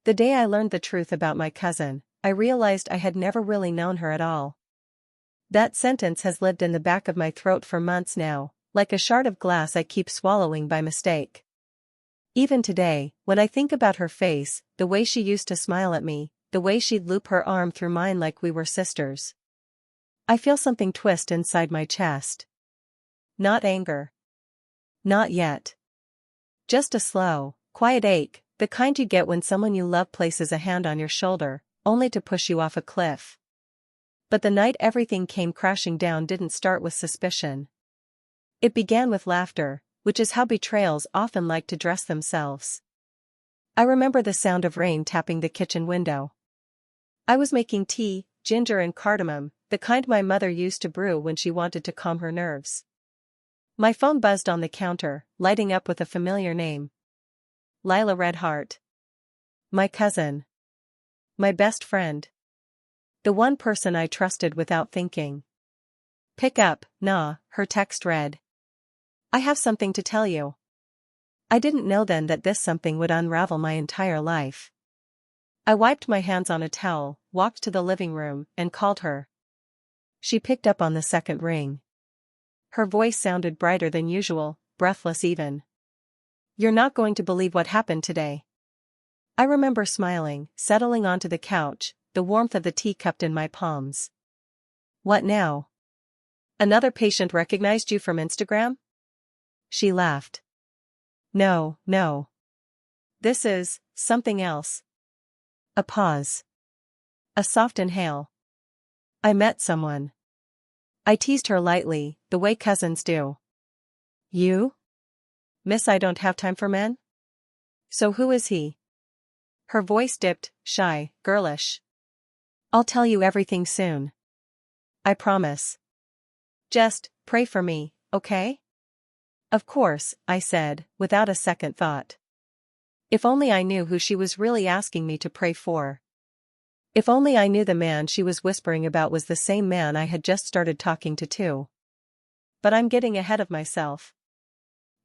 The day I learned the truth about my cousin, I realized I had never really known her at all. That sentence has lived in the back of my throat for months now, like a shard of glass I keep swallowing by mistake. Even today, when I think about her face, the way she used to smile at me, the way she'd loop her arm through mine like we were sisters, I feel something twist inside my chest. Not anger. Not yet. Just a slow, quiet ache, the kind you get when someone you love places a hand on your shoulder, only to push you off a cliff. But the night everything came crashing down didn't start with suspicion. It began with laughter, which is how betrayals often like to dress themselves. I remember the sound of rain tapping the kitchen window. I was making tea, ginger and cardamom, the kind my mother used to brew when she wanted to calm her nerves. My phone buzzed on the counter, lighting up with a familiar name. Lila Redheart. My cousin. My best friend. The one person I trusted without thinking. Pick up, nah, her text read. I have something to tell you. I didn't know then that this something would unravel my entire life. I wiped my hands on a towel, walked to the living room, and called her. She picked up on the second ring. Her voice sounded brighter than usual, breathless even. You're not going to believe what happened today. I remember smiling, settling onto the couch, the warmth of the tea cupped in my palms. What now? Another patient recognized you from Instagram? She laughed. No, no. This is something else. A pause. A soft inhale. I met someone. I teased her lightly, the way cousins do. You? Miss, I don't have time for men? So who is he? Her voice dipped, shy, girlish. I'll tell you everything soon. I promise. Just pray for me, okay? Of course, I said, without a second thought. If only I knew who she was really asking me to pray for. If only I knew the man she was whispering about was the same man I had just started talking to too. But I'm getting ahead of myself.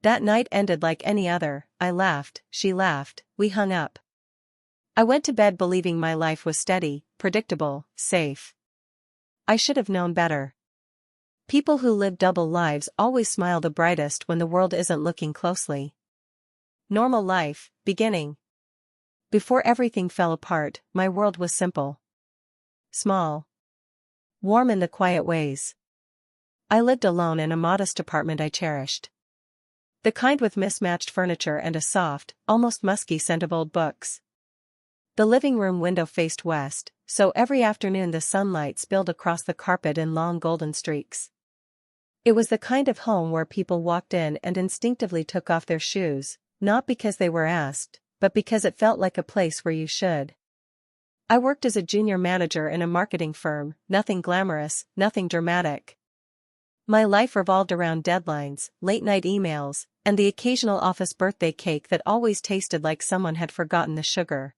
That night ended like any other. I laughed, she laughed, we hung up. I went to bed believing my life was steady, predictable, safe. I should have known better. People who live double lives always smile the brightest when the world isn't looking closely. Normal life, beginning. Before everything fell apart, my world was simple. Small. Warm in the quiet ways. I lived alone in a modest apartment I cherished. The kind with mismatched furniture and a soft, almost musky scent of old books. The living room window faced west, so every afternoon the sunlight spilled across the carpet in long golden streaks. It was the kind of home where people walked in and instinctively took off their shoes, not because they were asked, but because it felt like a place where you should. I worked as a junior manager in a marketing firm, nothing glamorous, nothing dramatic. My life revolved around deadlines, late-night emails, and the occasional office birthday cake that always tasted like someone had forgotten the sugar.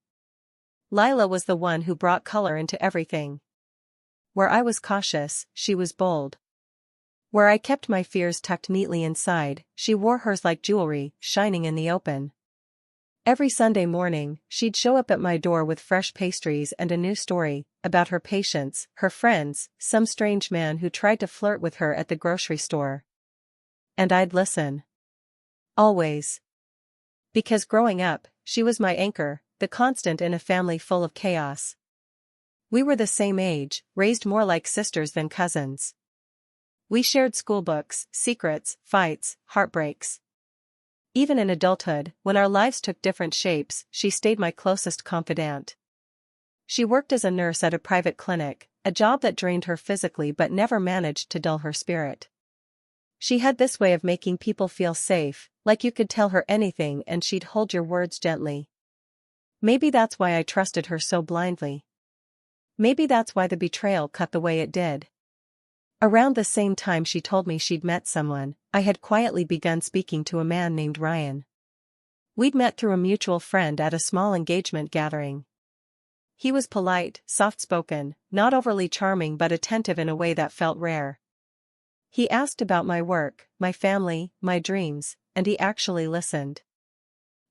Lila was the one who brought color into everything. Where I was cautious, she was bold. Where I kept my fears tucked neatly inside, she wore hers like jewelry, shining in the open. Every Sunday morning, she'd show up at my door with fresh pastries and a new story, about her patients, her friends, some strange man who tried to flirt with her at the grocery store. And I'd listen. Always. Because growing up, she was my anchor, the constant in a family full of chaos. We were the same age, raised more like sisters than cousins. We shared schoolbooks, secrets, fights, heartbreaks. Even in adulthood, when our lives took different shapes, she stayed my closest confidant. She worked as a nurse at a private clinic, a job that drained her physically but never managed to dull her spirit. She had this way of making people feel safe, like you could tell her anything and she'd hold your words gently. Maybe that's why I trusted her so blindly. Maybe that's why the betrayal cut the way it did. Around the same time she told me she'd met someone, I had quietly begun speaking to a man named Ryan. We'd met through a mutual friend at a small engagement gathering. He was polite, soft-spoken, not overly charming but attentive in a way that felt rare. He asked about my work, my family, my dreams, and he actually listened.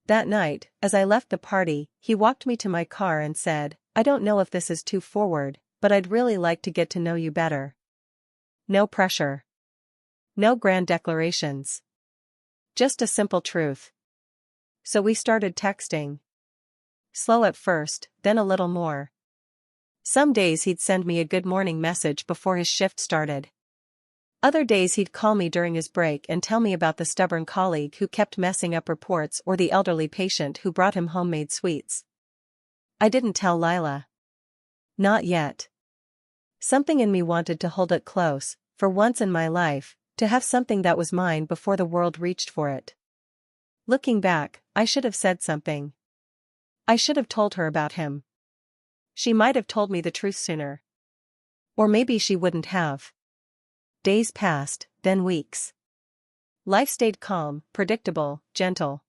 That night, as I left the party, he walked me to my car and said, "I don't know if this is too forward, but I'd really like to get to know you better." No pressure. No grand declarations. Just a simple truth. So we started texting. Slow at first, then a little more. Some days he'd send me a good morning message before his shift started. Other days he'd call me during his break and tell me about the stubborn colleague who kept messing up reports or the elderly patient who brought him homemade sweets. I didn't tell Lila. Not yet. Something in me wanted to hold it close, for once in my life, to have something that was mine before the world reached for it. Looking back, I should have said something. I should have told her about him. She might have told me the truth sooner. Or maybe she wouldn't have. Days passed, then weeks. Life stayed calm, predictable, gentle.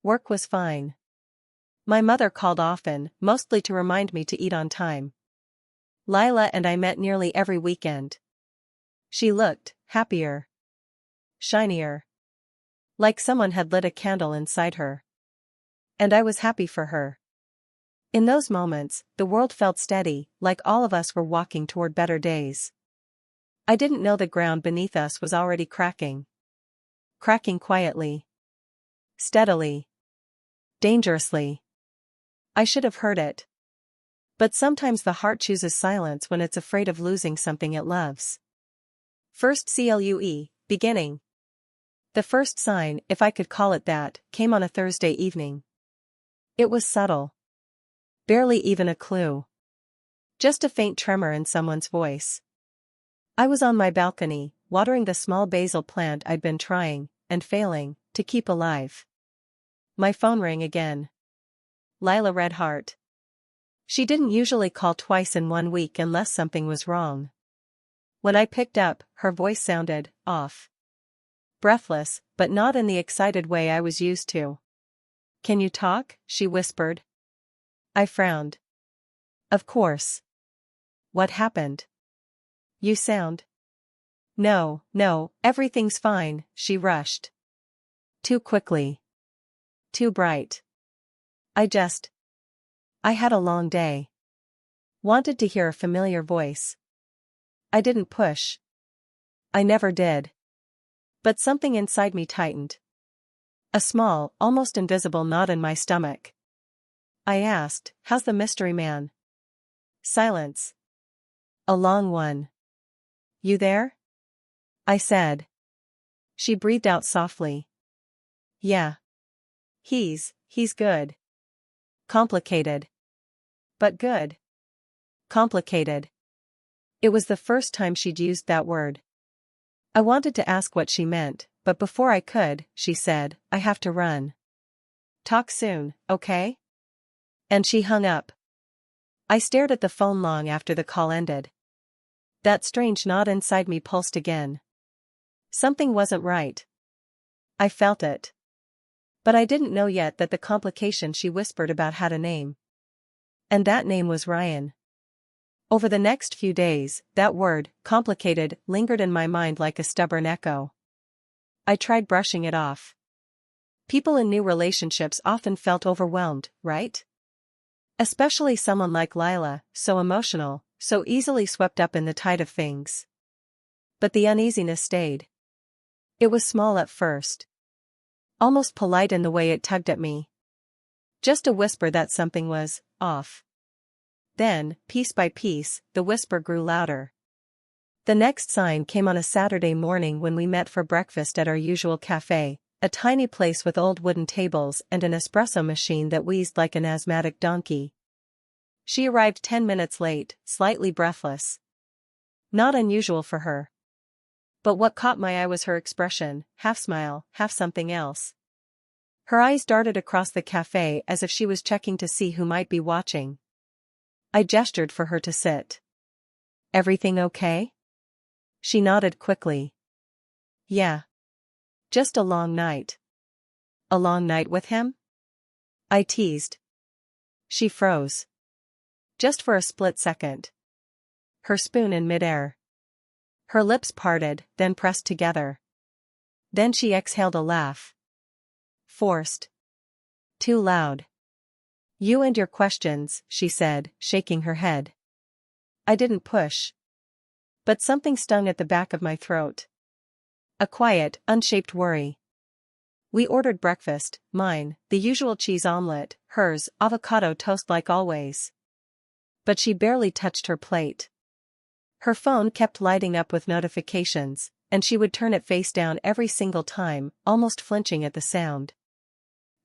Work was fine. My mother called often, mostly to remind me to eat on time. Lila and I met nearly every weekend. She looked happier. Shinier. Like someone had lit a candle inside her. And I was happy for her. In those moments, the world felt steady, like all of us were walking toward better days. I didn't know the ground beneath us was already cracking. Cracking quietly. Steadily. Dangerously. I should have heard it. But sometimes the heart chooses silence when it's afraid of losing something it loves. First clue, beginning. The first sign, if I could call it that, came on a Thursday evening. It was subtle. Barely even a clue. Just a faint tremor in someone's voice. I was on my balcony, watering the small basil plant I'd been trying, and failing, to keep alive. My phone rang again. Lila Redheart. She didn't usually call twice in 1 week unless something was wrong. When I picked up, her voice sounded off. Breathless, but not in the excited way I was used to. "Can you talk?" she whispered. I frowned. "Of course. What happened? You sound—" No, everything's fine," she rushed. Too quickly. Too bright. I had a long day. Wanted to hear a familiar voice. I didn't push. I never did. But something inside me tightened. A small, almost invisible knot in my stomach. I asked, "How's the mystery man?" Silence. A long one. "You there?" I said. She breathed out softly. "Yeah. He's good. Complicated. But good. Complicated." It was the first time she'd used that word. I wanted to ask what she meant, but before I could, she said, "I have to run. Talk soon, okay?" And she hung up. I stared at the phone long after the call ended. That strange knot inside me pulsed again. Something wasn't right. I felt it. But I didn't know yet that the complication she whispered about had a name. And that name was Ryan. Over the next few days, that word, complicated, lingered in my mind like a stubborn echo. I tried brushing it off. People in new relationships often felt overwhelmed, right? Especially someone like Lila, so emotional, so easily swept up in the tide of things. But the uneasiness stayed. It was small at first. Almost polite in the way it tugged at me. Just a whisper that something was off. Then, piece by piece, the whisper grew louder. The next sign came on a Saturday morning when we met for breakfast at our usual cafe, a tiny place with old wooden tables and an espresso machine that wheezed like an asthmatic donkey. She arrived 10 minutes late, slightly breathless. Not unusual for her. But what caught my eye was her expression, half smile, half something else. Her eyes darted across the cafe as if she was checking to see who might be watching. I gestured for her to sit. "Everything okay?" She nodded quickly. "Yeah. Just a long night." "A long night with him?" I teased. She froze. Just for a split second. Her spoon in midair. Her lips parted, then pressed together. Then she exhaled a laugh. Forced. Too loud. You and your questions, she said, shaking her head. I didn't push. But something stung at the back of my throat. A quiet, unshaped worry. We ordered breakfast, mine, the usual cheese omelette, hers, avocado toast like always. But she barely touched her plate. Her phone kept lighting up with notifications, and she would turn it face down every single time, almost flinching at the sound.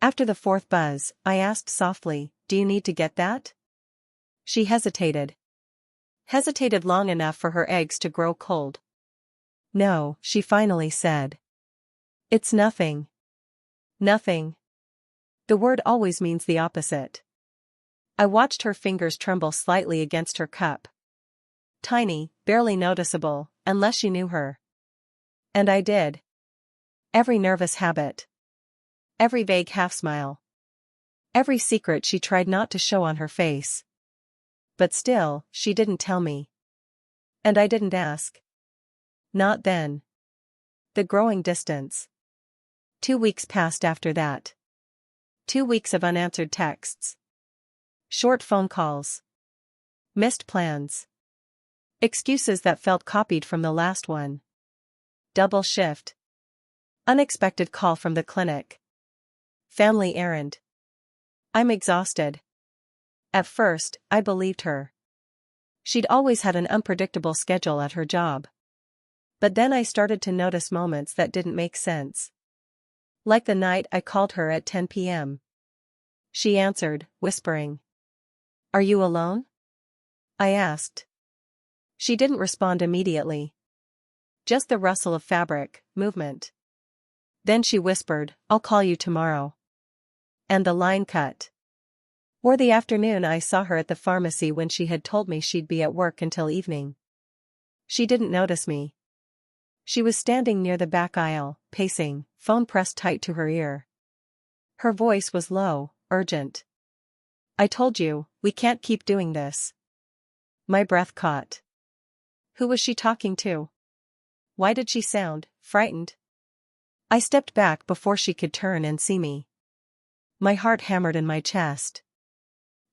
After the fourth buzz, I asked softly, "Do you need to get that?" She hesitated. Hesitated long enough for her eggs to grow cold. "No," she finally said. "It's nothing." Nothing. The word always means the opposite. I watched her fingers tremble slightly against her cup. Tiny, barely noticeable, unless you knew her. And I did. Every nervous habit. Every vague half-smile. Every secret she tried not to show on her face. But still, she didn't tell me. And I didn't ask. Not then. The growing distance. 2 weeks passed after that. 2 weeks of unanswered texts. Short phone calls. Missed plans. Excuses that felt copied from the last one. Double shift. Unexpected call from the clinic. Family errand. I'm exhausted. At first, I believed her. She'd always had an unpredictable schedule at her job. But then I started to notice moments that didn't make sense. Like the night I called her at 10 p.m. She answered, whispering. "Are you alone?" I asked. She didn't respond immediately. Just the rustle of fabric, movement. Then she whispered, "I'll call you tomorrow." And the line cut. Or the afternoon I saw her at the pharmacy when she had told me she'd be at work until evening. She didn't notice me. She was standing near the back aisle, pacing, phone pressed tight to her ear. Her voice was low, urgent. "I told you, we can't keep doing this." My breath caught. Who was she talking to? Why did she sound frightened? I stepped back before she could turn and see me. My heart hammered in my chest.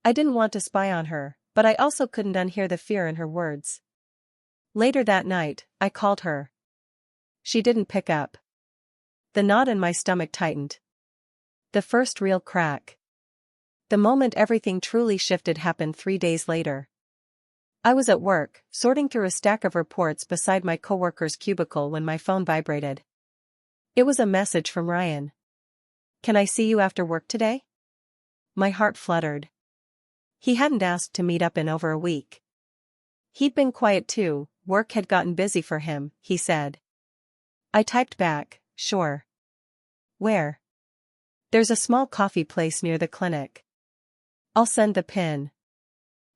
I didn't want to spy on her, but I also couldn't unhear the fear in her words. Later that night, I called her. She didn't pick up. The knot in my stomach tightened. The first real crack. The moment everything truly shifted happened 3 days later. I was at work, sorting through a stack of reports beside my coworker's cubicle when my phone vibrated. It was a message from Ryan. "Can I see you after work today?" My heart fluttered. He hadn't asked to meet up in over a week. He'd been quiet too, work had gotten busy for him, he said. I typed back, "Sure." "Where?" "There's a small coffee place near the clinic." "I'll send the pin."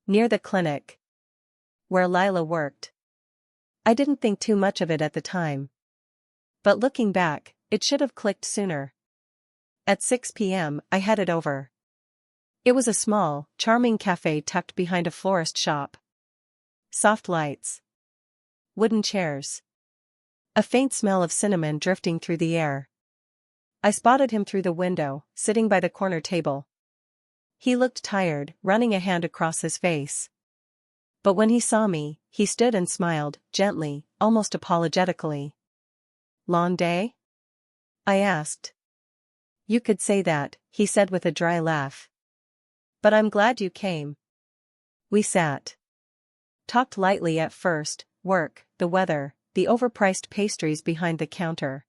Near the clinic. Where Lila worked. I didn't think too much of it at the time. But looking back, it should have clicked sooner. At 6 p.m., I headed over. It was a small, charming cafe tucked behind a florist shop. Soft lights. Wooden chairs. A faint smell of cinnamon drifting through the air. I spotted him through the window, sitting by the corner table. He looked tired, running a hand across his face. But when he saw me, he stood and smiled, gently, almost apologetically. "Long day?" I asked. "You could say that," he said with a dry laugh. "But I'm glad you came." We sat. Talked lightly at first, work, the weather, the overpriced pastries behind the counter.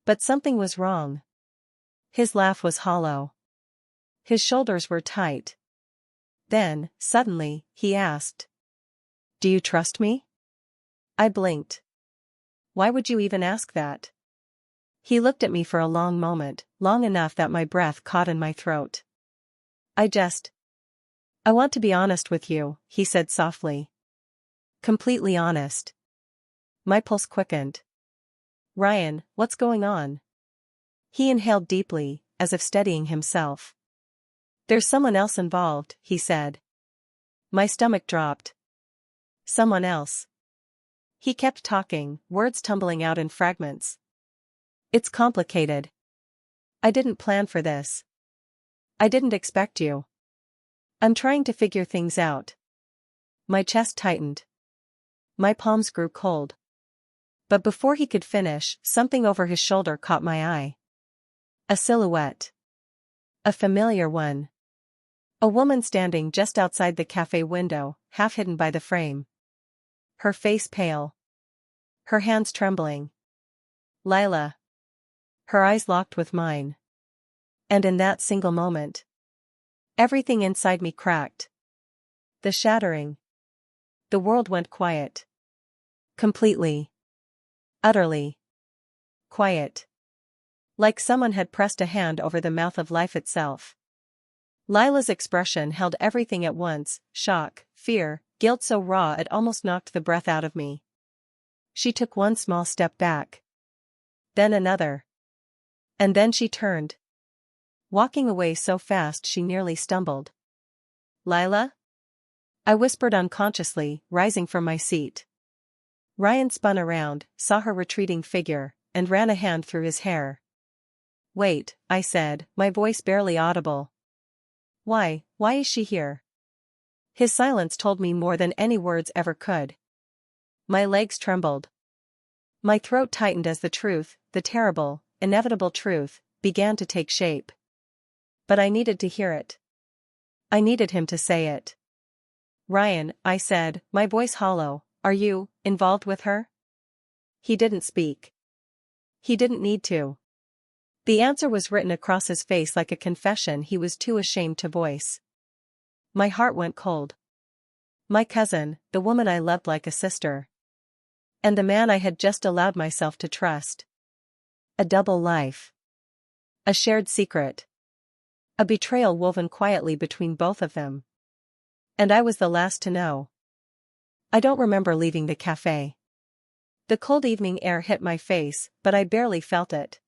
But something was wrong. His laugh was hollow. His shoulders were tight. Then, suddenly, he asked. "Do you trust me?" I blinked. "Why would you even ask that?" He looked at me for a long moment, long enough that my breath caught in my throat. I want to be honest with you," he said softly. "Completely honest." My pulse quickened. "Ryan, what's going on?" He inhaled deeply, as if steadying himself. "There's someone else involved," he said. My stomach dropped. "Someone else." He kept talking, words tumbling out in fragments. "It's complicated. I didn't plan for this. I didn't expect you. I'm trying to figure things out. My chest tightened. My palms grew cold. But before he could finish, something over his shoulder caught my eye. A silhouette. A familiar one. A woman standing just outside the cafe window, half hidden by the frame. Her face pale. Her hands trembling. Lila. Her eyes locked with mine. And in that single moment, everything inside me cracked. The shattering. The world went quiet. Completely. Utterly. Quiet. Like someone had pressed a hand over the mouth of life itself. Lila's expression held everything at once, shock, fear, guilt so raw it almost knocked the breath out of me. She took one small step back. Then another. And then she turned. Walking away so fast she nearly stumbled. Lila? I whispered unconsciously, rising from my seat. Ryan spun around, saw her retreating figure, and ran a hand through his hair. Wait, I said, my voice barely audible. Why is she here? His silence told me more than any words ever could. My legs trembled. My throat tightened as the truth, the terrible, inevitable truth, began to take shape. But I needed to hear it. I needed him to say it. Ryan, I said, my voice hollow, are you involved with her? He didn't speak. He didn't need to. The answer was written across his face like a confession he was too ashamed to voice. My heart went cold. My cousin, the woman I loved like a sister. And the man I had just allowed myself to trust. A double life. A shared secret. A betrayal woven quietly between both of them. And I was the last to know. I don't remember leaving the cafe. The cold evening air hit my face, but I barely felt it.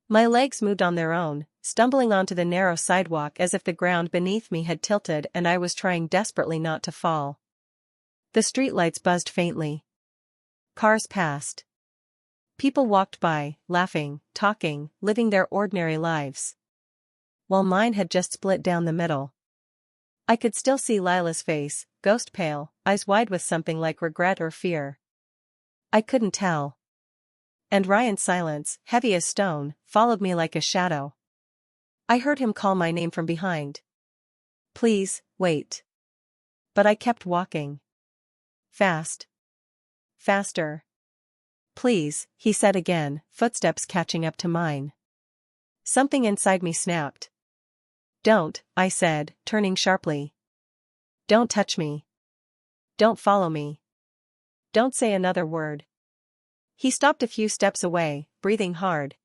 My legs moved on their own, stumbling onto the narrow sidewalk as if the ground beneath me had tilted and I was trying desperately not to fall. The streetlights buzzed faintly. Cars passed. People walked by, laughing, talking, living their ordinary lives. While mine had just split down the middle. I could still see Lila's face, ghost pale, eyes wide with something like regret or fear. I couldn't tell. And Ryan's silence, heavy as stone, followed me like a shadow. I heard him call my name from behind. Please, wait. But I kept walking. Fast. Faster. Please, he said again, footsteps catching up to mine. Something inside me snapped. Don't, I said, turning sharply. Don't touch me. Don't follow me. Don't say another word. He stopped a few steps away, breathing hard.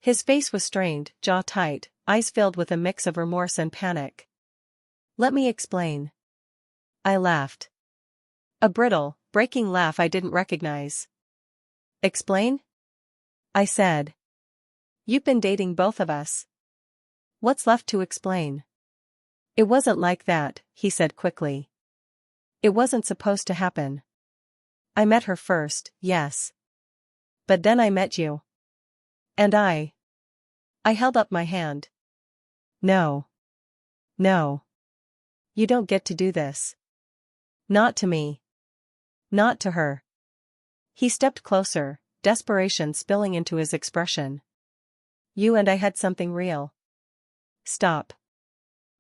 His face was strained, jaw tight, eyes filled with a mix of remorse and panic. Let me explain. I laughed. A brittle, breaking laugh I didn't recognize. Explain? I said. You've been dating both of us. What's left to explain? It wasn't like that, he said quickly. It wasn't supposed to happen. I met her first, yes. But then I met you. And I held up my hand. No. No. You don't get to do this. Not to me. Not to her. He stepped closer, desperation spilling into his expression. You and I had something real. Stop.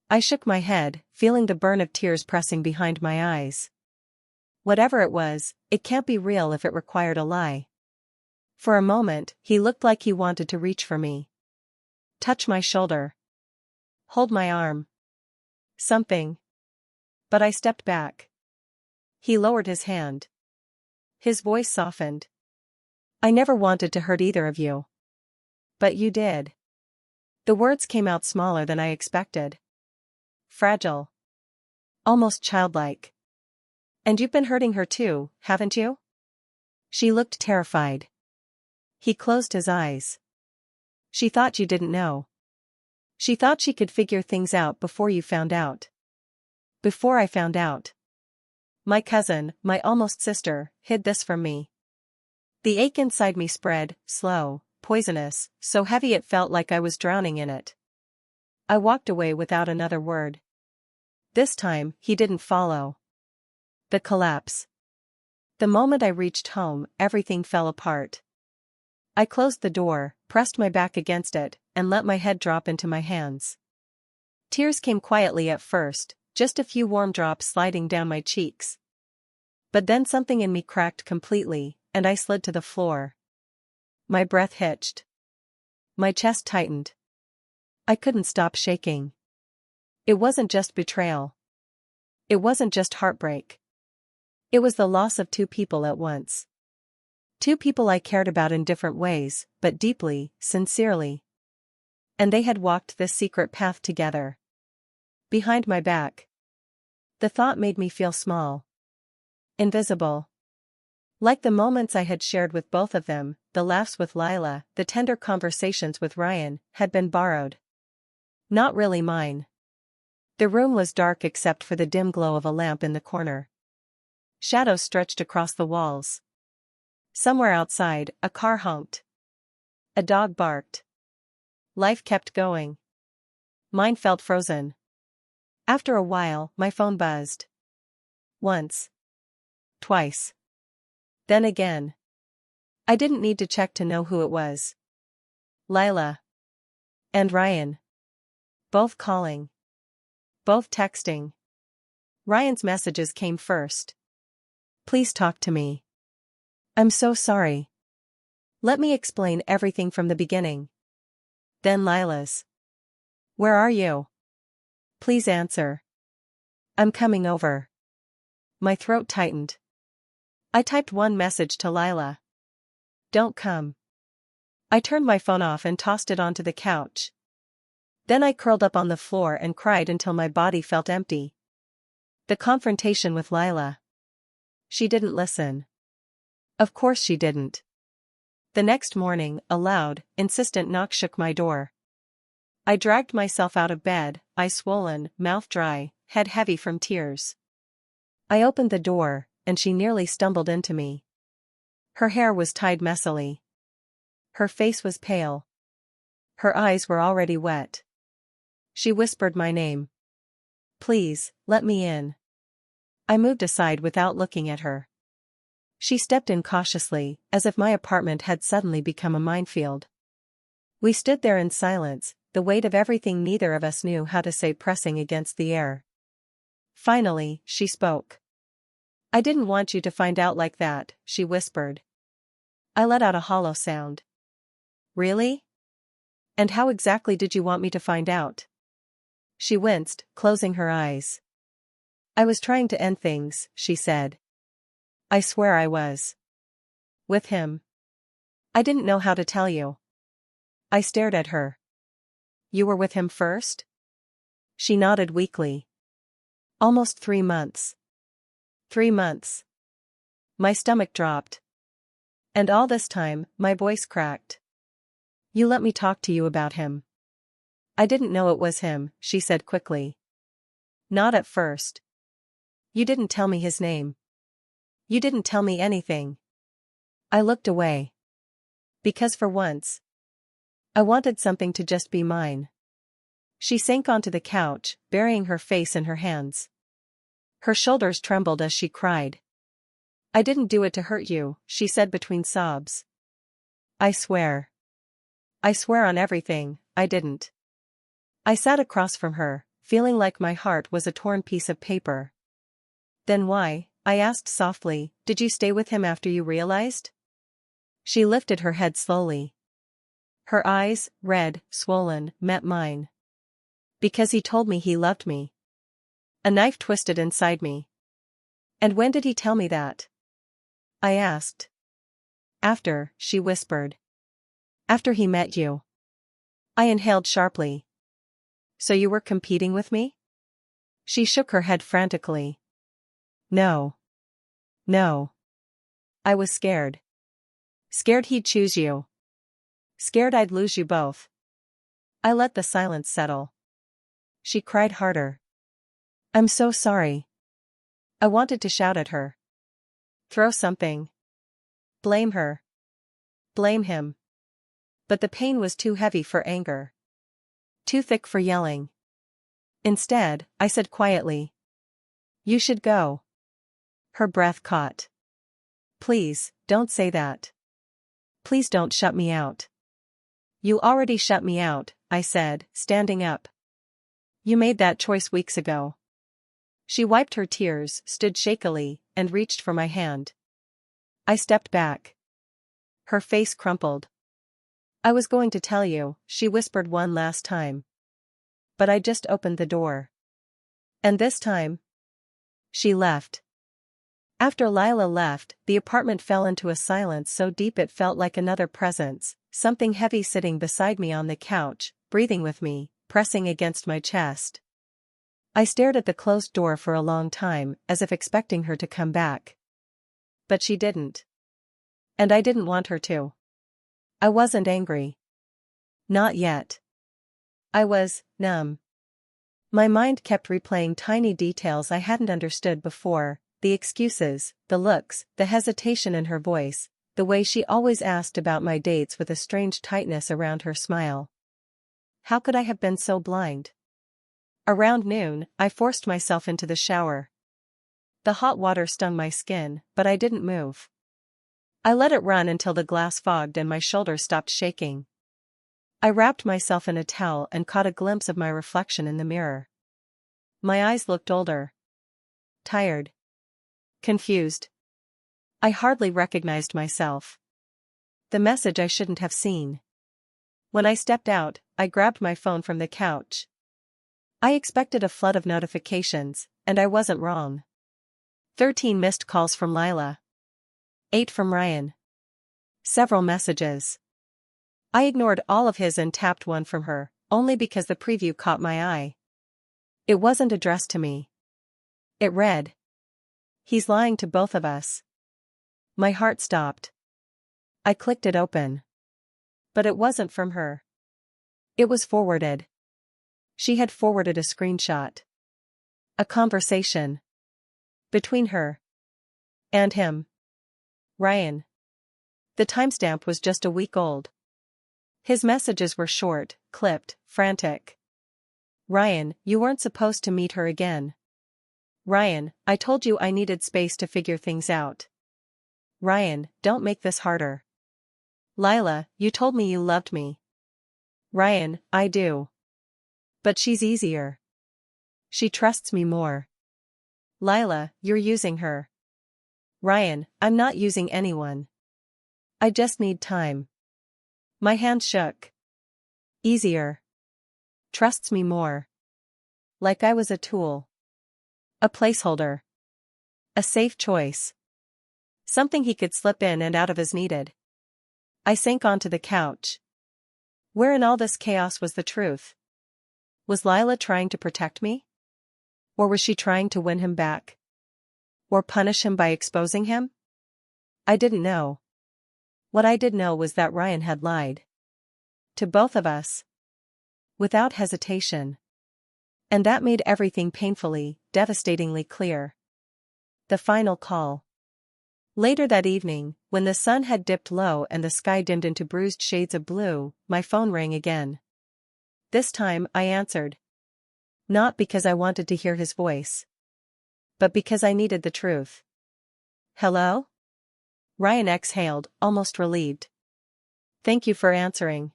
I shook my head, feeling the burn of tears pressing behind my eyes. Whatever it was, it can't be real if it required a lie. For a moment, he looked like he wanted to reach for me. Touch my shoulder. Hold my arm. Something. But I stepped back. He lowered his hand. His voice softened. I never wanted to hurt either of you. But you did. The words came out smaller than I expected. Fragile. Almost childlike. And you've been hurting her too, haven't you? She looked terrified. He closed his eyes. She thought you didn't know. She thought she could figure things out before you found out. Before I found out. My cousin, my almost sister, hid this from me. The ache inside me spread, slow, poisonous, so heavy it felt like I was drowning in it. I walked away without another word. This time, he didn't follow. The collapse. The moment I reached home, everything fell apart. I closed the door, pressed my back against it, and let my head drop into my hands. Tears came quietly at first, just a few warm drops sliding down my cheeks. But then something in me cracked completely, and I slid to the floor. My breath hitched. My chest tightened. I couldn't stop shaking. It wasn't just betrayal. It wasn't just heartbreak. It was the loss of two people at once. Two people I cared about in different ways, but deeply, sincerely. And they had walked this secret path together. Behind my back. The thought made me feel small. Invisible. Like the moments I had shared with both of them, the laughs with Lila, the tender conversations with Ryan, had been borrowed. Not really mine. The room was dark except for the dim glow of a lamp in the corner. Shadows stretched across the walls. Somewhere outside, a car honked. A dog barked. Life kept going. Mine felt frozen. After a while, my phone buzzed. Once. Twice. Then again. I didn't need to check to know who it was. Lila. And Ryan. Both calling. Both texting. Ryan's messages came first. Please talk to me. I'm so sorry. Let me explain everything from the beginning. Then Lila's. Where are you? Please answer. I'm coming over. My throat tightened. I typed one message to Lila. Don't come. I turned my phone off and tossed it onto the couch. Then I curled up on the floor and cried until my body felt empty. The confrontation with Lila. She didn't listen. Of course she didn't. The next morning, a loud, insistent knock shook my door. I dragged myself out of bed, eyes swollen, mouth dry, head heavy from tears. I opened the door, and she nearly stumbled into me. Her hair was tied messily. Her face was pale. Her eyes were already wet. She whispered my name. Please, let me in. I moved aside without looking at her. She stepped in cautiously, as if my apartment had suddenly become a minefield. We stood there in silence, the weight of everything neither of us knew how to say pressing against the air. Finally, she spoke. I didn't want you to find out like that, she whispered. I let out a hollow sound. Really? And how exactly did you want me to find out? She winced, closing her eyes. I was trying to end things, she said. I swear I was. With him. I didn't know how to tell you. I stared at her. You were with him first? She nodded weakly. Almost 3 months. 3 months. My stomach dropped. And all this time, my voice cracked. You let me talk to you about him. I didn't know it was him, she said quickly. Not at first. You didn't tell me his name. You didn't tell me anything. I looked away. Because for once, I wanted something to just be mine. She sank onto the couch, burying her face in her hands. Her shoulders trembled as she cried. I didn't do it to hurt you, she said between sobs. I swear. I swear on everything, I didn't. I sat across from her, feeling like my heart was a torn piece of paper. Then why, I asked softly, did you stay with him after you realized? She lifted her head slowly. Her eyes, red, swollen, met mine. Because he told me he loved me. A knife twisted inside me. And when did he tell me that? I asked. After, she whispered. After he met you. I inhaled sharply. So you were competing with me? She shook her head frantically. No. No. I was scared. Scared he'd choose you. Scared I'd lose you both. I let the silence settle. She cried harder. I'm so sorry. I wanted to shout at her. Throw something. Blame her. Blame him. But the pain was too heavy for anger. Too thick for yelling. Instead, I said quietly. You should go. Her breath caught. Please, don't say that. Please don't shut me out. You already shut me out, I said, standing up. You made that choice weeks ago. She wiped her tears, stood shakily, and reached for my hand. I stepped back. Her face crumpled. I was going to tell you, she whispered one last time. But I just opened the door. And this time, she left. After Lila left, the apartment fell into a silence so deep it felt like another presence, something heavy sitting beside me on the couch, breathing with me, pressing against my chest. I stared at the closed door for a long time, as if expecting her to come back. But she didn't. And I didn't want her to. I wasn't angry. Not yet. I was numb. My mind kept replaying tiny details I hadn't understood before, the excuses, the looks, the hesitation in her voice, the way she always asked about my dates with a strange tightness around her smile. How could I have been so blind? Around noon, I forced myself into the shower. The hot water stung my skin, but I didn't move. I let it run until the glass fogged and my shoulders stopped shaking. I wrapped myself in a towel and caught a glimpse of my reflection in the mirror. My eyes looked older. Tired. Confused. I hardly recognized myself. The message I shouldn't have seen. When I stepped out, I grabbed my phone from the couch. I expected a flood of notifications, and I wasn't wrong. 13 missed calls from Lila. 8 from Ryan. Several messages. I ignored all of his and tapped one from her, only because the preview caught my eye. It wasn't addressed to me. It read. He's lying to both of us. My heart stopped. I clicked it open. But it wasn't from her. It was forwarded. She had forwarded a screenshot. A conversation. Between her. And him. Ryan. The timestamp was just a week old. His messages were short, clipped, frantic. Ryan, you weren't supposed to meet her again. Ryan, I told you I needed space to figure things out. Ryan, don't make this harder. Lila, you told me you loved me. Ryan, I do. But she's easier. She trusts me more. Lila, you're using her. Ryan, I'm not using anyone. I just need time. My hand shook. Easier. Trusts me more. Like I was a tool. A placeholder. A safe choice. Something he could slip in and out of as needed. I sank onto the couch. Where in all this chaos was the truth? Was Lila trying to protect me? Or was she trying to win him back? Or punish him by exposing him? I didn't know. What I did know was that Ryan had lied. To both of us. Without hesitation. And that made everything painfully, devastatingly clear. The final call. Later that evening, when the sun had dipped low and the sky dimmed into bruised shades of blue, my phone rang again. This time, I answered. Not because I wanted to hear his voice. But because I needed the truth. Hello? Ryan exhaled, almost relieved. Thank you for answering.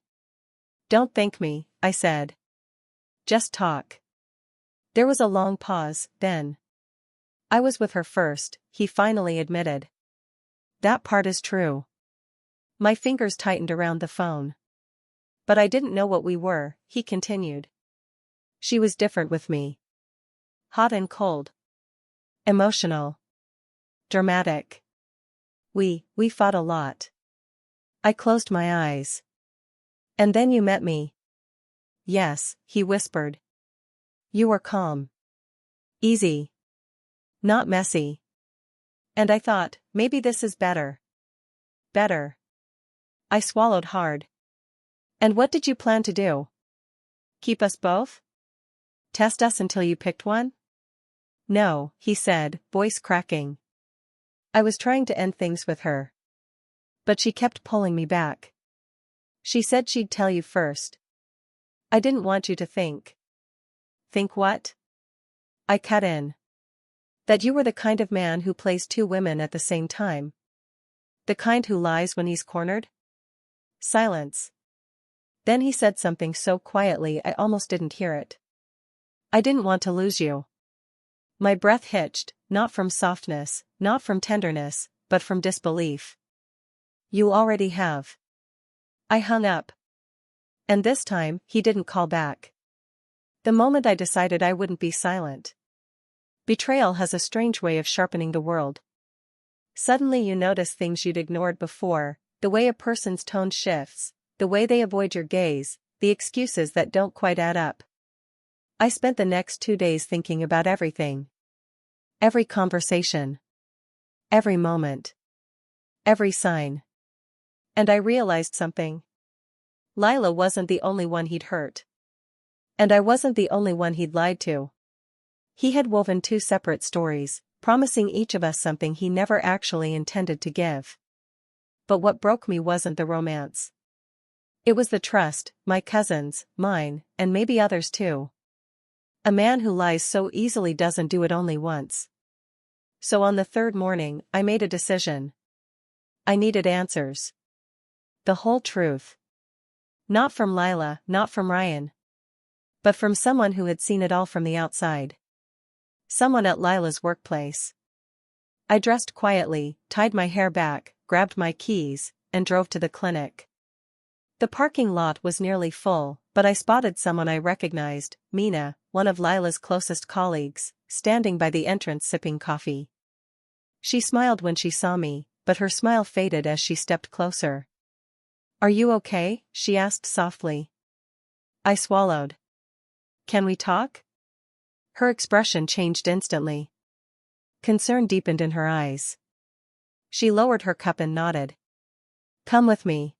Don't thank me, I said. Just talk. There was a long pause, then. I was with her first, he finally admitted. That part is true. My fingers tightened around the phone. But I didn't know what we were, he continued. She was different with me. Hot and cold. Emotional. Dramatic. We fought a lot. I closed my eyes. And then you met me. Yes, he whispered. You were calm. Easy. Not messy. And I thought, maybe this is better. Better. I swallowed hard. And what did you plan to do? Keep us both? Test us until you picked one? No, he said, voice cracking. I was trying to end things with her. But she kept pulling me back. She said she'd tell you first. I didn't want you to think. Think what? I cut in. That you were the kind of man who plays two women at the same time. The kind who lies when he's cornered? Silence. Then he said something so quietly I almost didn't hear it. I didn't want to lose you. My breath hitched, not from softness, not from tenderness, but from disbelief. You already have. I hung up. And this time, he didn't call back. The moment I decided I wouldn't be silent. Betrayal has a strange way of sharpening the world. Suddenly you notice things you'd ignored before, the way a person's tone shifts, the way they avoid your gaze, the excuses that don't quite add up. I spent the next 2 days thinking about everything. Every conversation. Every moment. Every sign. And I realized something. Lila wasn't the only one he'd hurt. And I wasn't the only one he'd lied to. He had woven 2 separate stories, promising each of us something he never actually intended to give. But what broke me wasn't the romance. It was the trust, my cousin's, mine, and maybe others too. A man who lies so easily doesn't do it only once. So on the 3rd morning, I made a decision. I needed answers. The whole truth. Not from Lila, not from Ryan. But from someone who had seen it all from the outside. Someone at Lila's workplace. I dressed quietly, tied my hair back, grabbed my keys, and drove to the clinic. The parking lot was nearly full, but I spotted someone I recognized, Mina, one of Lila's closest colleagues, standing by the entrance sipping coffee. She smiled when she saw me, but her smile faded as she stepped closer. Are you okay? She asked softly. I swallowed. Can we talk? Her expression changed instantly. Concern deepened in her eyes. She lowered her cup and nodded. Come with me.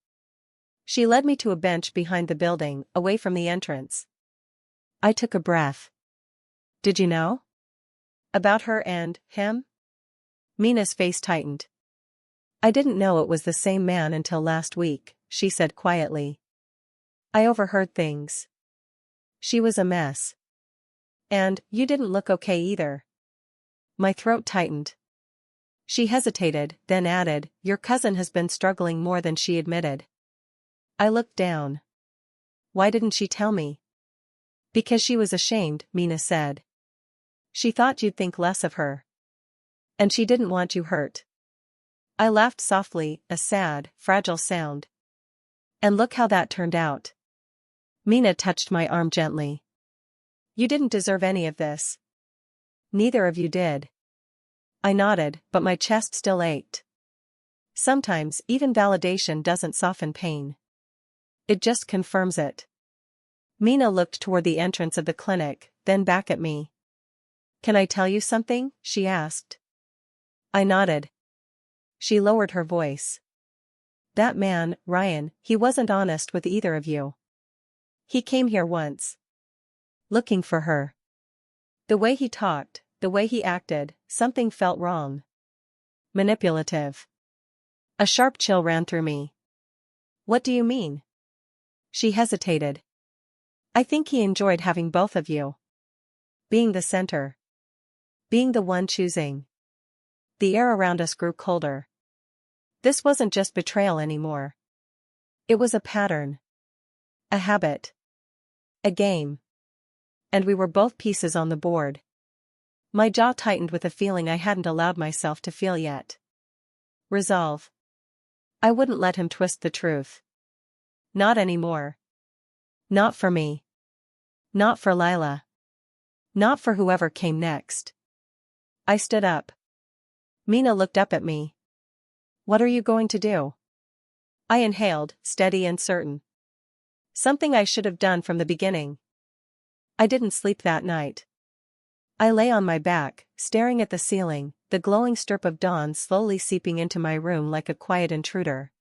She led me to a bench behind the building, away from the entrance. I took a breath. Did you know? About her and him? Mina's face tightened. I didn't know it was the same man until last week, she said quietly. I overheard things. She was a mess. And you didn't look okay either. My throat tightened. She hesitated, then added, your cousin has been struggling more than she admitted. I looked down. Why didn't she tell me? Because she was ashamed, Mina said. She thought you'd think less of her. And she didn't want you hurt. I laughed softly, a sad, fragile sound. And look how that turned out. Mina touched my arm gently. You didn't deserve any of this. Neither of you did. I nodded, but my chest still ached. Sometimes even validation doesn't soften pain. It just confirms it. Mina looked toward the entrance of the clinic, then back at me. Can I tell you something? She asked. I nodded. She lowered her voice. That man, Ryan, he wasn't honest with either of you. He came here once. Looking for her. The way he talked, the way he acted, something felt wrong. Manipulative. A sharp chill ran through me. What do you mean? She hesitated. I think he enjoyed having both of you. Being the center. Being the one choosing. The air around us grew colder. This wasn't just betrayal anymore. It was a pattern. A habit. A game. And we were both pieces on the board. My jaw tightened with a feeling I hadn't allowed myself to feel yet. Resolve. I wouldn't let him twist the truth. Not anymore. Not for me. Not for Lila. Not for whoever came next. I stood up. Mina looked up at me. What are you going to do? I inhaled, steady and certain. Something I should have done from the beginning. I didn't sleep that night. I lay on my back, staring at the ceiling, the glowing strip of dawn slowly seeping into my room like a quiet intruder.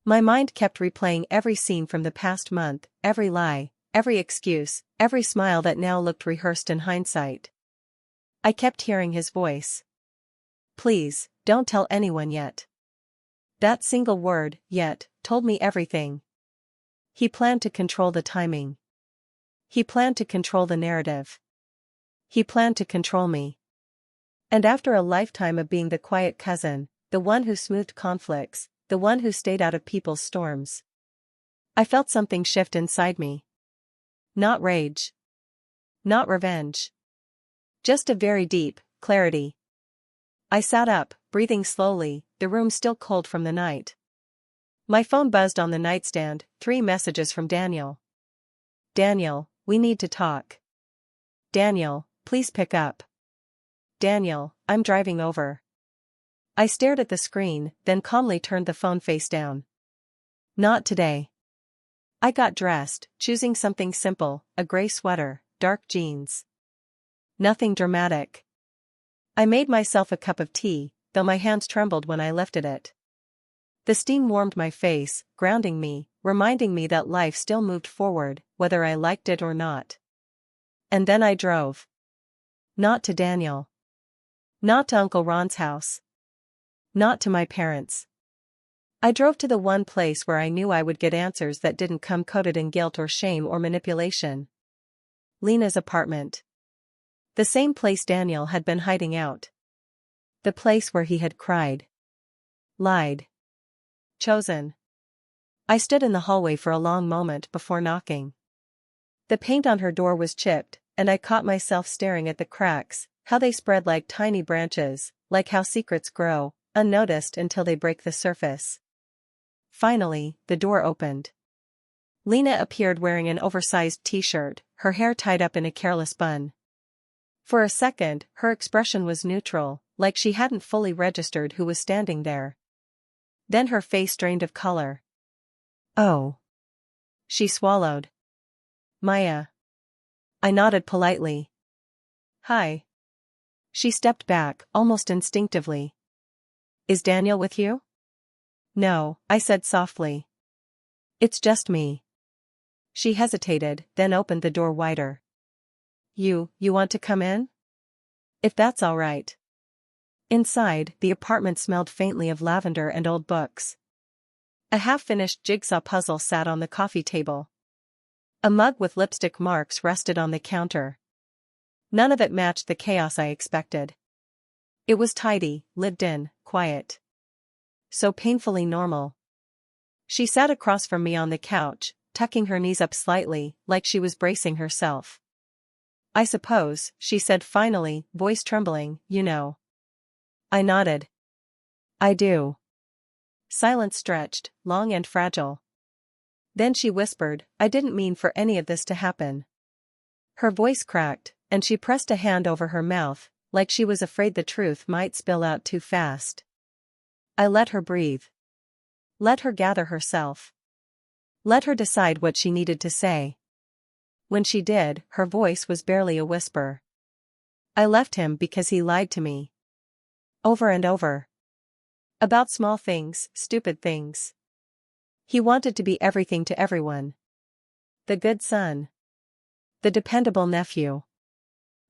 My mind kept replaying every scene from the past month, every lie, every excuse, every smile that now looked rehearsed in hindsight. I kept hearing his voice. Please, don't tell anyone yet. That single word, yet, told me everything. He planned to control the timing. He planned to control the narrative. He planned to control me. And after a lifetime of being the quiet cousin, the one who smoothed conflicts, the one who stayed out of people's storms, I felt something shift inside me. Not rage. Not revenge. Just a very deep clarity. I sat up, breathing slowly, the room still cold from the night. My phone buzzed on the nightstand, 3 messages from Daniel. Daniel, we need to talk. Daniel, please pick up. Daniel, I'm driving over. I stared at the screen, then calmly turned the phone face down. Not today. I got dressed, choosing something simple, a gray sweater, dark jeans. Nothing dramatic. I made myself a cup of tea, though my hands trembled when I lifted it. The steam warmed my face, grounding me, reminding me that life still moved forward, whether I liked it or not. And then I drove. Not to Daniel. Not to Uncle Ron's house. Not to my parents. I drove to the one place where I knew I would get answers that didn't come coated in guilt or shame or manipulation. Lena's apartment. The same place Daniel had been hiding out. The place where he had cried. Lied. Chosen. I stood in the hallway for a long moment before knocking. The paint on her door was chipped, and I caught myself staring at the cracks, how they spread like tiny branches, like how secrets grow, unnoticed until they break the surface. Finally, the door opened. Lena appeared wearing an oversized t-shirt, her hair tied up in a careless bun. For a second, her expression was neutral, like she hadn't fully registered who was standing there. Then her face drained of color. Oh. She swallowed. Maya. I nodded politely. Hi. She stepped back, almost instinctively. Is Daniel with you? No, I said softly. It's just me. She hesitated, then opened the door wider. You want to come in? If that's all right. Inside, the apartment smelled faintly of lavender and old books. A half-finished jigsaw puzzle sat on the coffee table. A mug with lipstick marks rested on the counter. None of it matched the chaos I expected. It was tidy, lived in, quiet. So painfully normal. She sat across from me on the couch, tucking her knees up slightly, like she was bracing herself. I suppose, she said finally, voice trembling, you know. I nodded. I do. Silence stretched, long and fragile. Then she whispered, I didn't mean for any of this to happen. Her voice cracked, and she pressed a hand over her mouth, like she was afraid the truth might spill out too fast. I let her breathe. Let her gather herself. Let her decide what she needed to say. When she did, her voice was barely a whisper. I left him because he lied to me. Over and over. About small things, stupid things. He wanted to be everything to everyone. The good son. The dependable nephew.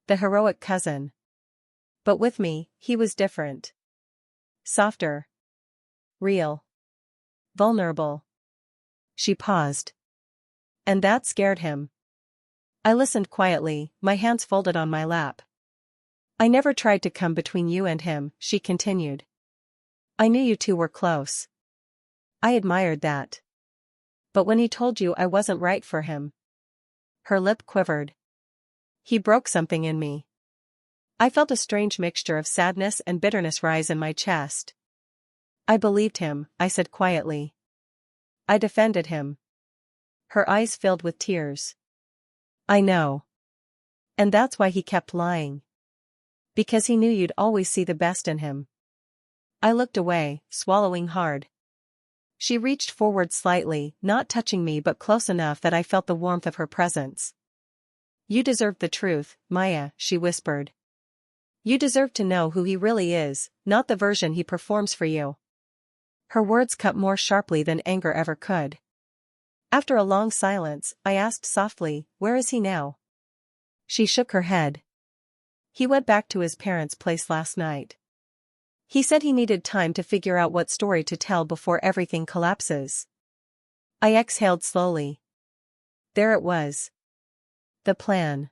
The heroic cousin. But with me, he was different. Softer. Real. Vulnerable. She paused. And that scared him. I listened quietly, my hands folded on my lap. I never tried to come between you and him, she continued. I knew you two were close. I admired that. But when he told you I wasn't right for him. Her lip quivered. He broke something in me. I felt a strange mixture of sadness and bitterness rise in my chest. I believed him, I said quietly. I defended him. Her eyes filled with tears. I know. And that's why he kept lying. Because he knew you'd always see the best in him. I looked away, swallowing hard. She reached forward slightly, not touching me but close enough that I felt the warmth of her presence. You deserve the truth, Maya, she whispered. You deserve to know who he really is, not the version he performs for you. Her words cut more sharply than anger ever could. After a long silence, I asked softly, where is he now? She shook her head. He went back to his parents' place last night. He said he needed time to figure out what story to tell before everything collapses. I exhaled slowly. There it was. The plan.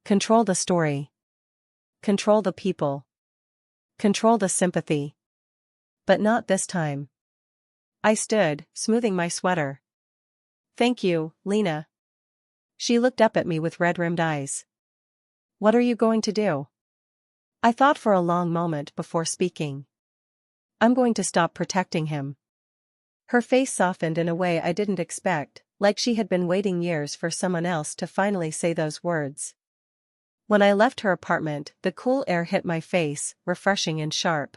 Control the story. Control the people. Control the sympathy. But not this time. I stood, smoothing my sweater. Thank you, Lena. She looked up at me with red-rimmed eyes. What are you going to do? I thought for a long moment before speaking. I'm going to stop protecting him. Her face softened in a way I didn't expect, like she had been waiting years for someone else to finally say those words. When I left her apartment, the cool air hit my face, refreshing and sharp.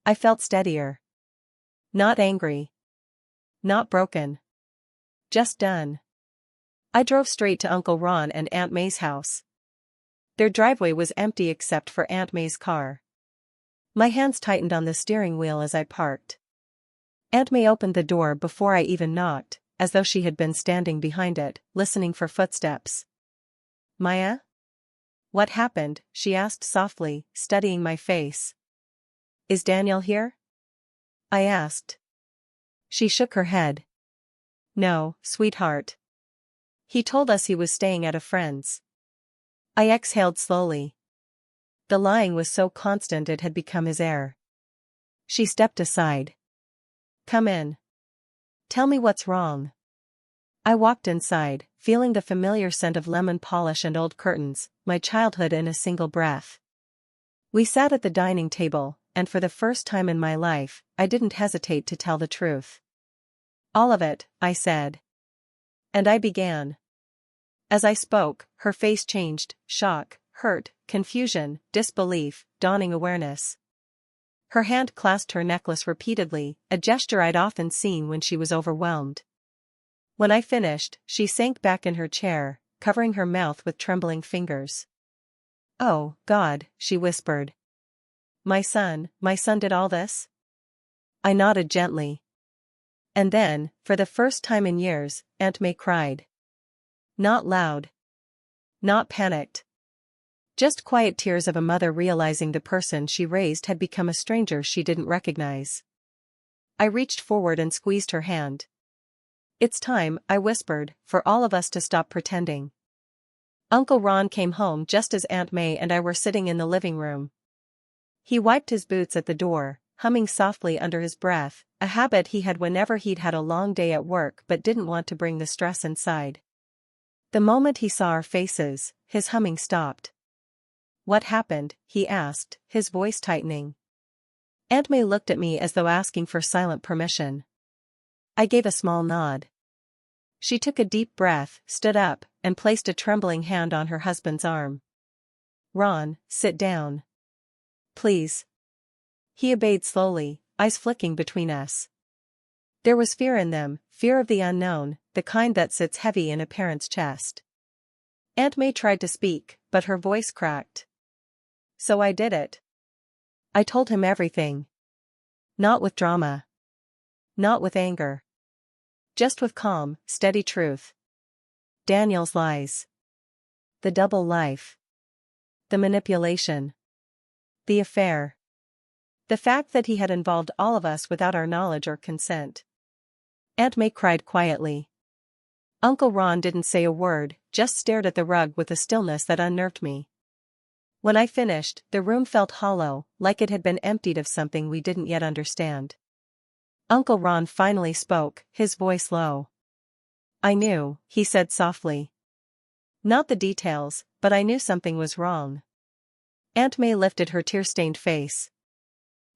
I felt steadier. Not angry. Not broken. Just done. I drove straight to Uncle Ron and Aunt May's house. Their driveway was empty except for Aunt May's car. My hands tightened on the steering wheel as I parked. Aunt May opened the door before I even knocked, as though she had been standing behind it, listening for footsteps. Maya? What happened? She asked softly, studying my face. Is Daniel here? I asked. She shook her head. No, sweetheart. He told us he was staying at a friend's. I exhaled slowly. The lying was so constant it had become his air. She stepped aside. Come in. Tell me what's wrong. I walked inside, feeling the familiar scent of lemon polish and old curtains, my childhood in a single breath. We sat at the dining table, and for the first time in my life, I didn't hesitate to tell the truth. All of it, I said. And I began. As I spoke, her face changed, shock, hurt, confusion, disbelief, dawning awareness. Her hand clasped her necklace repeatedly, a gesture I'd often seen when she was overwhelmed. When I finished, she sank back in her chair, covering her mouth with trembling fingers. Oh, God, she whispered. My son did all this? I nodded gently. And then, for the first time in years, Aunt May cried. Not loud. Not panicked. Just quiet tears of a mother realizing the person she raised had become a stranger she didn't recognize. I reached forward and squeezed her hand. It's time, I whispered, for all of us to stop pretending. Uncle Ron came home just as Aunt May and I were sitting in the living room. He wiped his boots at the door, humming softly under his breath, a habit he had whenever he'd had a long day at work but didn't want to bring the stress inside. The moment he saw our faces, his humming stopped. What happened? He asked, his voice tightening. Aunt May looked at me as though asking for silent permission. I gave a small nod. She took a deep breath, stood up, and placed a trembling hand on her husband's arm. Ron, sit down. Please. He obeyed slowly, eyes flicking between us. There was fear in them, fear of the unknown, the kind that sits heavy in a parent's chest. Aunt May tried to speak, but her voice cracked. So I did it. I told him everything. Not with drama. Not with anger. Just with calm, steady truth. Daniel's lies. The double life. The manipulation. The affair. The fact that he had involved all of us without our knowledge or consent. Aunt May cried quietly. Uncle Ron didn't say a word, just stared at the rug with a stillness that unnerved me. When I finished, the room felt hollow, like it had been emptied of something we didn't yet understand. Uncle Ron finally spoke, his voice low. I knew, he said softly. Not the details, but I knew something was wrong. Aunt May lifted her tear-stained face.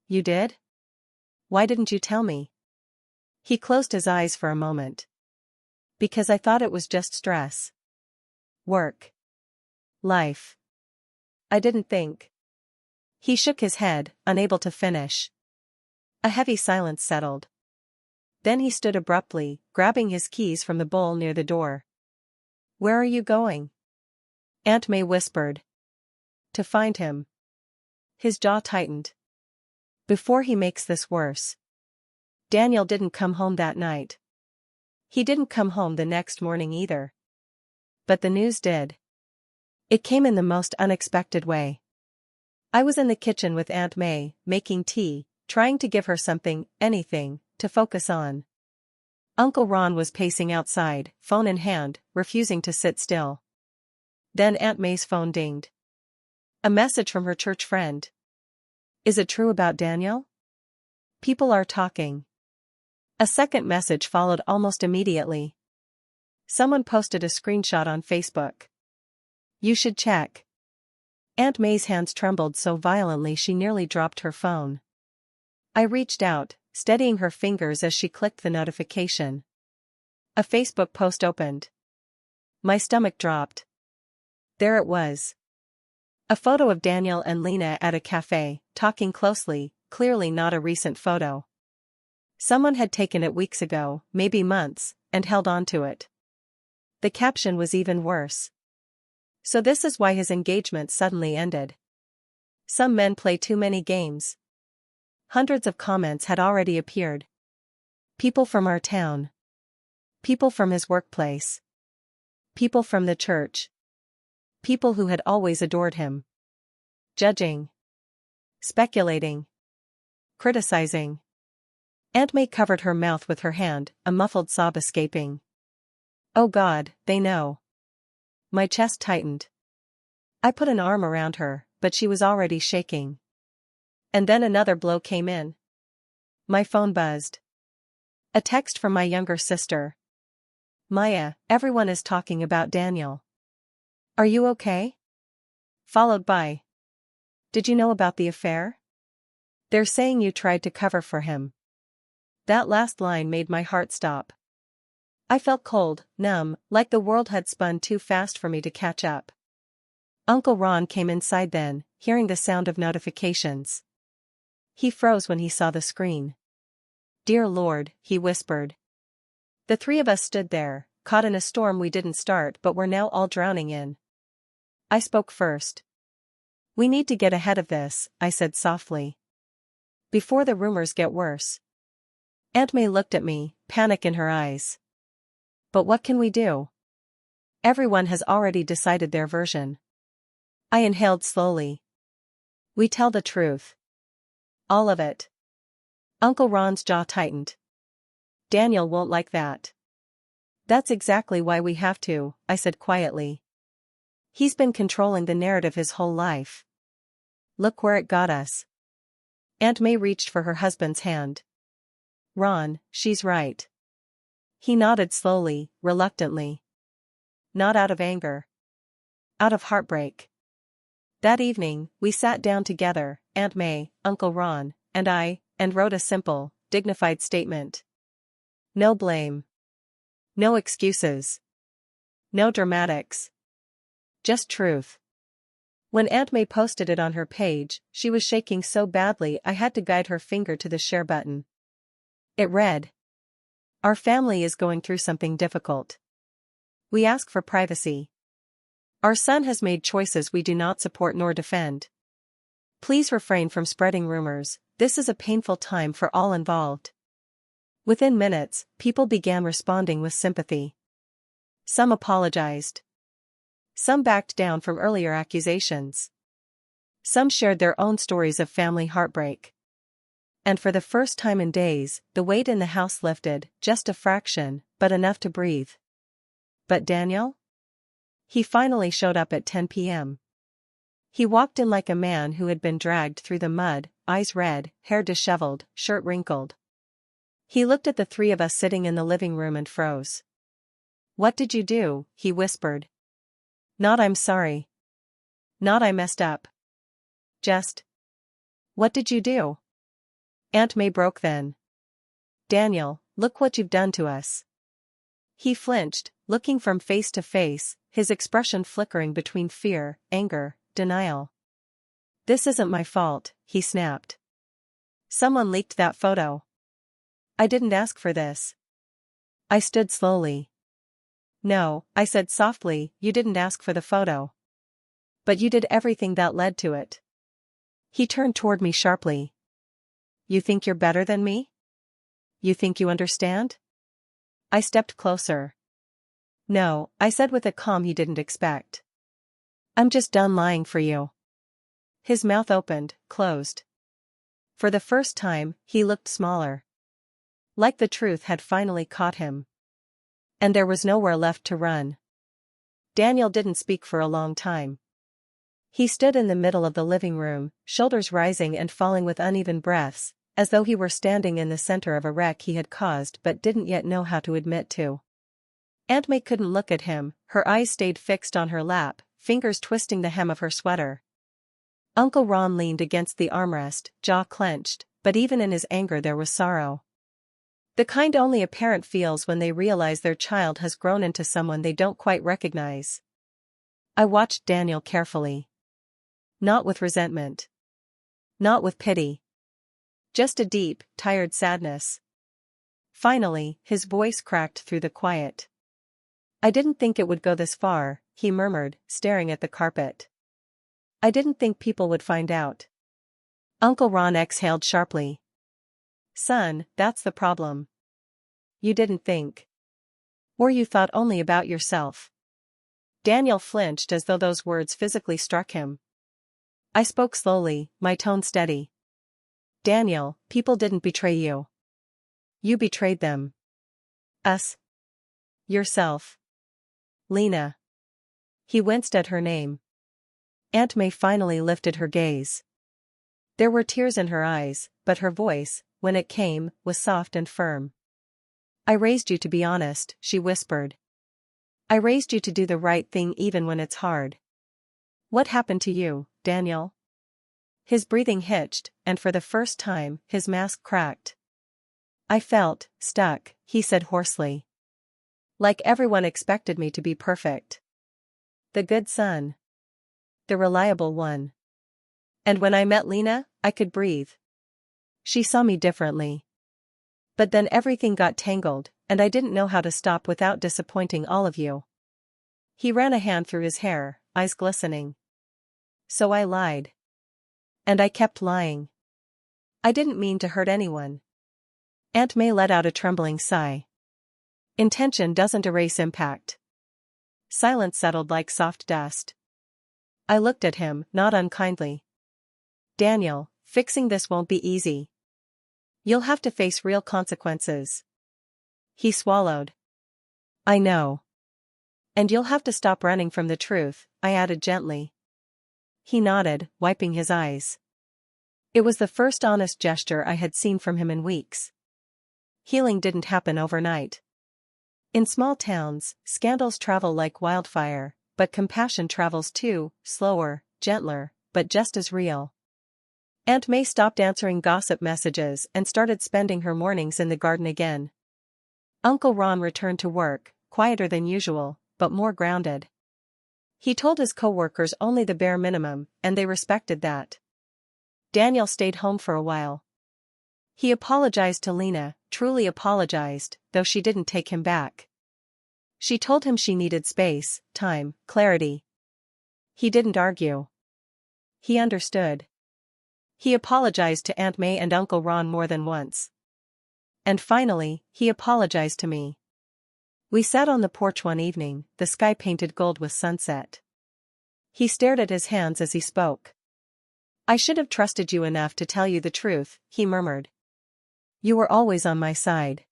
You did? Why didn't you tell me? He closed his eyes for a moment. Because I thought it was just stress. Work. Life. I didn't think. He shook his head, unable to finish. A heavy silence settled. Then he stood abruptly, grabbing his keys from the bowl near the door. Where are you going? Aunt May whispered. To find him. His jaw tightened. Before he makes this worse. Daniel didn't come home that night. He didn't come home the next morning either. But the news did. It came in the most unexpected way. I was in the kitchen with Aunt May, making tea, trying to give her something, anything, to focus on. Uncle Ron was pacing outside, phone in hand, refusing to sit still. Then Aunt May's phone dinged. A message from her church friend. Is it true about Daniel? People are talking. A second message followed almost immediately. Someone posted a screenshot on Facebook. You should check. Aunt May's hands trembled so violently she nearly dropped her phone. I reached out, steadying her fingers as she clicked the notification. A Facebook post opened. My stomach dropped. There it was. A photo of Daniel and Lena at a cafe, talking closely, clearly not a recent photo. Someone had taken it weeks ago, maybe months, and held on to it. The caption was even worse. So this is why his engagement suddenly ended. Some men play too many games. Hundreds of comments had already appeared. People from our town. People from his workplace. People from the church. People who had always adored him. Judging. Speculating. Criticizing. Aunt May covered her mouth with her hand, a muffled sob escaping. Oh God, they know. My chest tightened. I put an arm around her, but she was already shaking. And then another blow came in. My phone buzzed. A text from my younger sister. Maya, everyone is talking about Daniel. Are you okay? Followed by. Did you know about the affair? They're saying you tried to cover for him. That last line made my heart stop. I felt cold, numb, like the world had spun too fast for me to catch up. Uncle Ron came inside then, hearing the sound of notifications. He froze when he saw the screen. Dear Lord, he whispered. The three of us stood there, caught in a storm we didn't start but were now all drowning in. I spoke first. We need to get ahead of this, I said softly. Before the rumors get worse. Aunt May looked at me, panic in her eyes. But what can we do? Everyone has already decided their version. I inhaled slowly. We tell the truth. All of it. Uncle Ron's jaw tightened. Daniel won't like that. That's exactly why we have to, I said quietly. He's been controlling the narrative his whole life. Look where it got us. Aunt May reached for her husband's hand. Ron, she's right. He nodded slowly, reluctantly. Not out of anger. Out of heartbreak. That evening, we sat down together, Aunt May, Uncle Ron, and I, and wrote a simple, dignified statement. No blame. No excuses. No dramatics. Just truth. When Aunt May posted it on her page, she was shaking so badly I had to guide her finger to the share button. It read. Our family is going through something difficult. We ask for privacy. Our son has made choices we do not support nor defend. Please refrain from spreading rumors, this is a painful time for all involved. Within minutes, people began responding with sympathy. Some apologized. Some backed down from earlier accusations. Some shared their own stories of family heartbreak. And for the first time in days, the weight in the house lifted, just a fraction, but enough to breathe. But Daniel? He finally showed up at 10 p.m. He walked in like a man who had been dragged through the mud, eyes red, hair disheveled, shirt wrinkled. He looked at the three of us sitting in the living room and froze. What did you do? He whispered. Not I'm sorry. Not I messed up. Just. What did you do? Aunt May broke then. Daniel, look what you've done to us. He flinched, looking from face to face, his expression flickering between fear, anger, denial. This isn't my fault, he snapped. Someone leaked that photo. I didn't ask for this. I stood slowly. No, I said softly, you didn't ask for the photo. But you did everything that led to it. He turned toward me sharply. You think you're better than me? You think you understand? I stepped closer. No, I said with a calm he didn't expect. I'm just done lying for you. His mouth opened, closed. For the first time, he looked smaller. Like the truth had finally caught him. And there was nowhere left to run. Daniel didn't speak for a long time. He stood in the middle of the living room, shoulders rising and falling with uneven breaths, as though he were standing in the center of a wreck he had caused but didn't yet know how to admit to. Aunt May couldn't look at him, her eyes stayed fixed on her lap, fingers twisting the hem of her sweater. Uncle Ron leaned against the armrest, jaw clenched, but even in his anger there was sorrow. The kind only a parent feels when they realize their child has grown into someone they don't quite recognize. I watched Daniel carefully. Not with resentment. Not with pity. Just a deep, tired sadness. Finally, his voice cracked through the quiet. "I didn't think it would go this far," he murmured, staring at the carpet. "I didn't think people would find out." Uncle Ron exhaled sharply. "Son, that's the problem. You didn't think. Or you thought only about yourself." Daniel flinched as though those words physically struck him. I spoke slowly, my tone steady. "Daniel, people didn't betray you. You betrayed them. Us. Yourself. Lena." He winced at her name. Aunt May finally lifted her gaze. There were tears in her eyes, but her voice, when it came, was soft and firm. "I raised you to be honest," she whispered. "I raised you to do the right thing even when it's hard. What happened to you, Daniel?" His breathing hitched, and for the first time, his mask cracked. "I felt stuck," he said hoarsely. "Like everyone expected me to be perfect. The good son. The reliable one. And when I met Lena, I could breathe. She saw me differently. But then everything got tangled, and I didn't know how to stop without disappointing all of you." He ran a hand through his hair, eyes glistening. "So I lied. And I kept lying. I didn't mean to hurt anyone." Aunt May let out a trembling sigh. "Intention doesn't erase impact." Silence settled like soft dust. I looked at him, not unkindly. "Daniel, fixing this won't be easy. You'll have to face real consequences." He swallowed. "I know. And you'll have to stop running from the truth," I added gently. He nodded, wiping his eyes. It was the first honest gesture I had seen from him in weeks. Healing didn't happen overnight. In small towns, scandals travel like wildfire, but compassion travels too, slower, gentler, but just as real. Aunt May stopped answering gossip messages and started spending her mornings in the garden again. Uncle Ron returned to work, quieter than usual, but more grounded. He told his co-workers only the bare minimum, and they respected that. Daniel stayed home for a while. He apologized to Lena, truly apologized, though she didn't take him back. She told him she needed space, time, clarity. He didn't argue. He understood. He apologized to Aunt May and Uncle Ron more than once. And finally, he apologized to me. We sat on the porch one evening, the sky painted gold with sunset. He stared at his hands as he spoke. "I should have trusted you enough to tell you the truth," he murmured. "You were always on my side."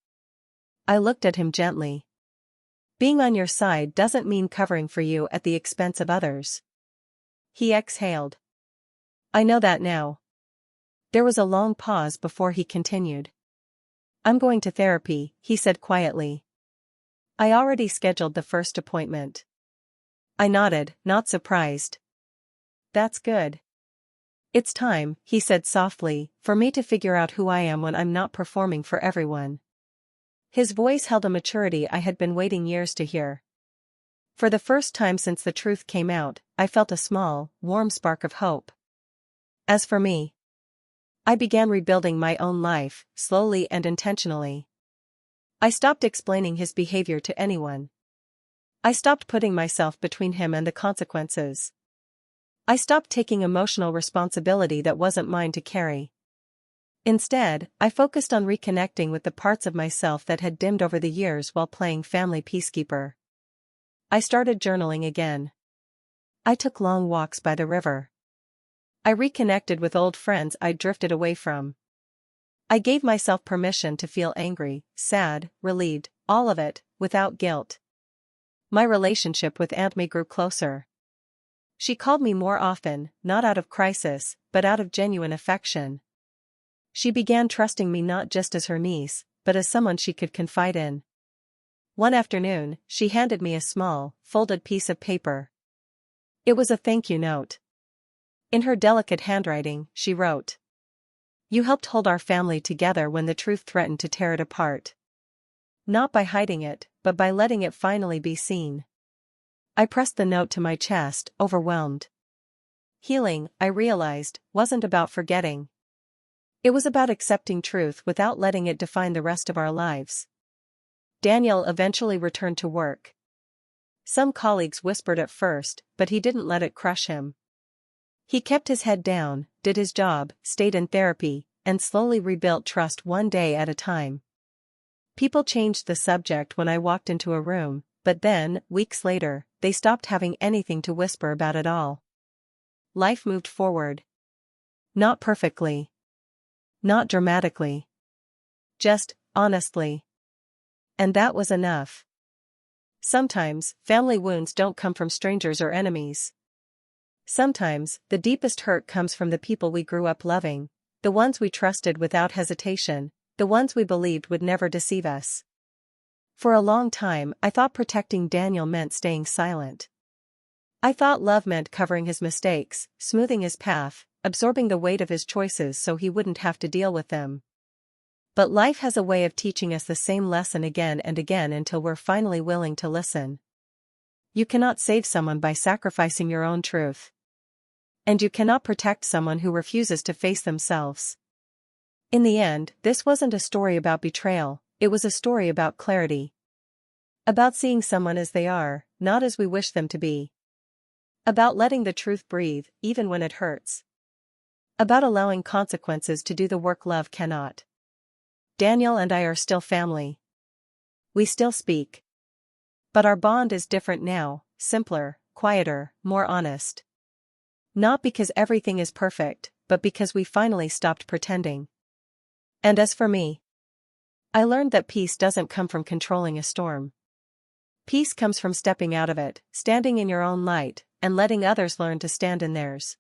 I looked at him gently. "Being on your side doesn't mean covering for you at the expense of others." He exhaled. "I know that now." There was a long pause before he continued. "I'm going to therapy," he said quietly. "I already scheduled the first appointment." I nodded, not surprised. "That's good. It's time," he said softly, "for me to figure out who I am when I'm not performing for everyone." His voice held a maturity I had been waiting years to hear. For the first time since the truth came out, I felt a small, warm spark of hope. As for me, I began rebuilding my own life, slowly and intentionally. I stopped explaining his behavior to anyone. I stopped putting myself between him and the consequences. I stopped taking emotional responsibility that wasn't mine to carry. Instead, I focused on reconnecting with the parts of myself that had dimmed over the years while playing family peacekeeper. I started journaling again. I took long walks by the river. I reconnected with old friends I'd drifted away from. I gave myself permission to feel angry, sad, relieved, all of it, without guilt. My relationship with Aunt May grew closer. She called me more often, not out of crisis, but out of genuine affection. She began trusting me not just as her niece, but as someone she could confide in. One afternoon, she handed me a small, folded piece of paper. It was a thank you note. In her delicate handwriting, she wrote, "You helped hold our family together when the truth threatened to tear it apart. Not by hiding it, but by letting it finally be seen." I pressed the note to my chest, overwhelmed. Healing, I realized, wasn't about forgetting. It was about accepting truth without letting it define the rest of our lives. Daniel eventually returned to work. Some colleagues whispered at first, but he didn't let it crush him. He kept his head down, did his job, stayed in therapy, and slowly rebuilt trust one day at a time. People changed the subject when I walked into a room, but then, weeks later, they stopped having anything to whisper about at all. Life moved forward. Not perfectly. Not dramatically. Just, honestly. And that was enough. Sometimes, family wounds don't come from strangers or enemies. Sometimes, the deepest hurt comes from the people we grew up loving, the ones we trusted without hesitation, the ones we believed would never deceive us. For a long time, I thought protecting Daniel meant staying silent. I thought love meant covering his mistakes, smoothing his path, absorbing the weight of his choices so he wouldn't have to deal with them. But life has a way of teaching us the same lesson again and again until we're finally willing to listen. You cannot save someone by sacrificing your own truth. And you cannot protect someone who refuses to face themselves. In the end, this wasn't a story about betrayal, it was a story about clarity. About seeing someone as they are, not as we wish them to be. About letting the truth breathe, even when it hurts. About allowing consequences to do the work love cannot. Daniel and I are still family. We still speak. But our bond is different now, simpler, quieter, more honest. Not because everything is perfect, but because we finally stopped pretending. And as for me, I learned that peace doesn't come from controlling a storm. Peace comes from stepping out of it, standing in your own light, and letting others learn to stand in theirs.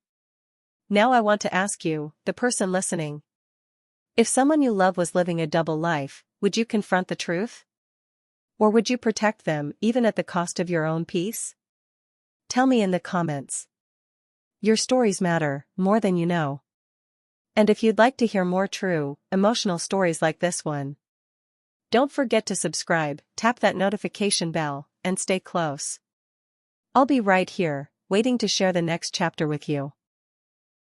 Now I want to ask you, the person listening. If someone you love was living a double life, would you confront the truth? Or would you protect them, even at the cost of your own peace? Tell me in the comments. Your stories matter, more than you know. And if you'd like to hear more true, emotional stories like this one, don't forget to subscribe, tap that notification bell, and stay close. I'll be right here, waiting to share the next chapter with you.